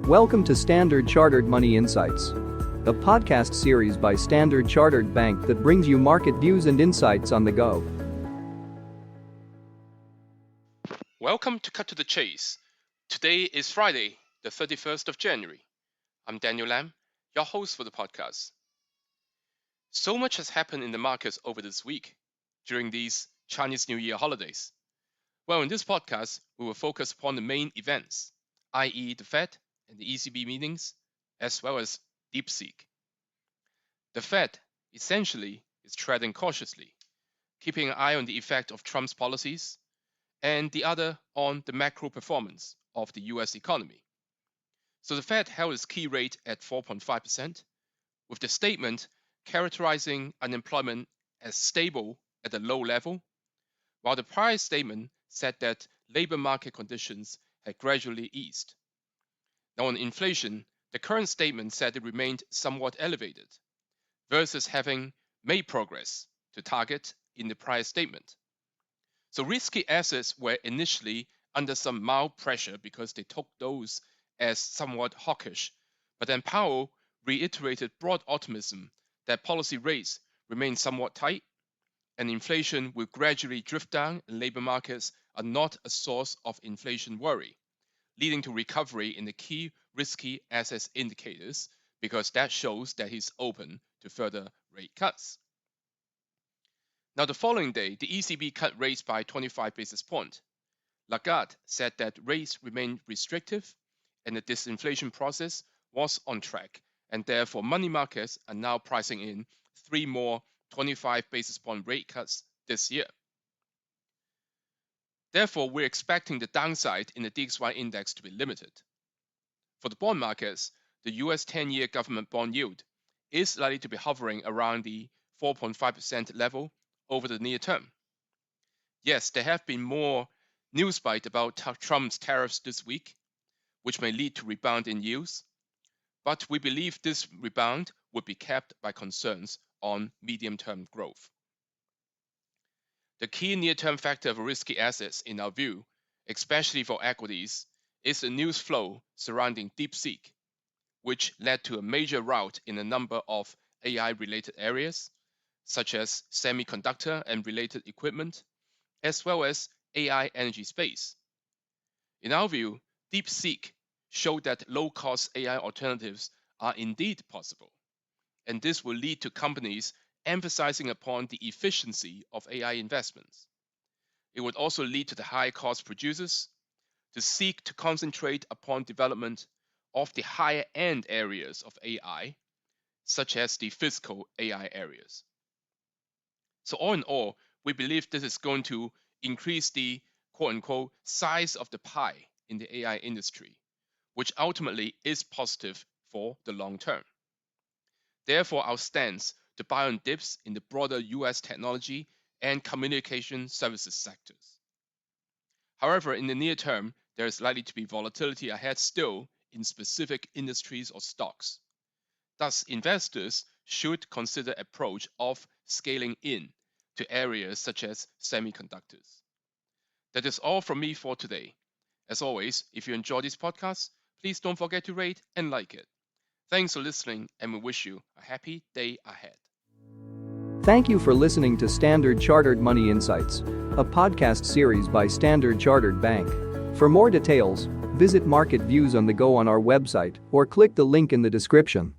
Welcome to Standard Chartered Money Insights, a podcast series by Standard Chartered Bank that brings you market views and insights on the go. Welcome to Cut to the Chase. Today is Friday, the 31st of January. I'm Daniel Lam, your host for the podcast. So much has happened in the markets over this week during these Chinese New Year holidays. Well, in this podcast, we will focus upon the main events, i.e. the Fed and the ECB meetings, as well as DeepSeek. The Fed essentially is treading cautiously, keeping an eye on the effect of Trump's policies, and the other on the macro performance of the US economy. So the Fed held its key rate at 4.5%, with the statement characterizing unemployment as stable at a low level, while the prior statement said that labor market conditions had gradually eased. Now on inflation, the current statement said it remained somewhat elevated, versus having made progress to target in the prior statement. So risky assets were initially under some mild pressure because they took those as somewhat hawkish, but then Powell reiterated broad optimism that policy rates remain somewhat tight and inflation will gradually drift down and labor markets are not a source of inflation worry, leading to recovery in the key risky assets indicators because that shows that he's open to further rate cuts. Now, the following day, the ECB cut rates by 25 basis points. Lagarde said that rates remained restrictive and the disinflation process was on track, and therefore money markets are now pricing in 3 more 25 basis point rate cuts this year. Therefore, we're expecting the downside in the DXY index to be limited. For the bond markets, the US 10-year government bond yield is likely to be hovering around the 4.5% level over the near term. Yes, there have been more news bite about Trump's tariffs this week, which may lead to rebound in yields, but we believe this rebound would be capped by concerns on medium-term growth. The key near-term factor of risky assets in our view, especially for equities, is the news flow surrounding DeepSeek, which led to a major rout in a number of AI-related areas, such as semiconductor and related equipment, as well as AI energy space. In our view, DeepSeek showed that low-cost AI alternatives are indeed possible, and this will lead to companies emphasizing upon the efficiency of AI investments. It would also lead to the high-cost producers to seek to concentrate upon development of the higher-end areas of AI, such as the physical AI areas. So all in all, we believe this is going to increase the quote-unquote size of the pie in the AI industry, which ultimately is positive for the long term. Therefore, our stance to buy on dips in the broader US technology and communication services sectors. However, in the near term, there is likely to be volatility ahead still in specific industries or stocks. Thus, investors should consider approach of scaling in to areas such as semiconductors. That is all from me for today. As always, if you enjoy this podcast, please don't forget to rate and like it. Thanks for listening, and we wish you a happy day ahead. Thank you for listening to Standard Chartered Money Insights, a podcast series by Standard Chartered Bank. For more details, visit Market Views on the Go on our website or click the link in the description.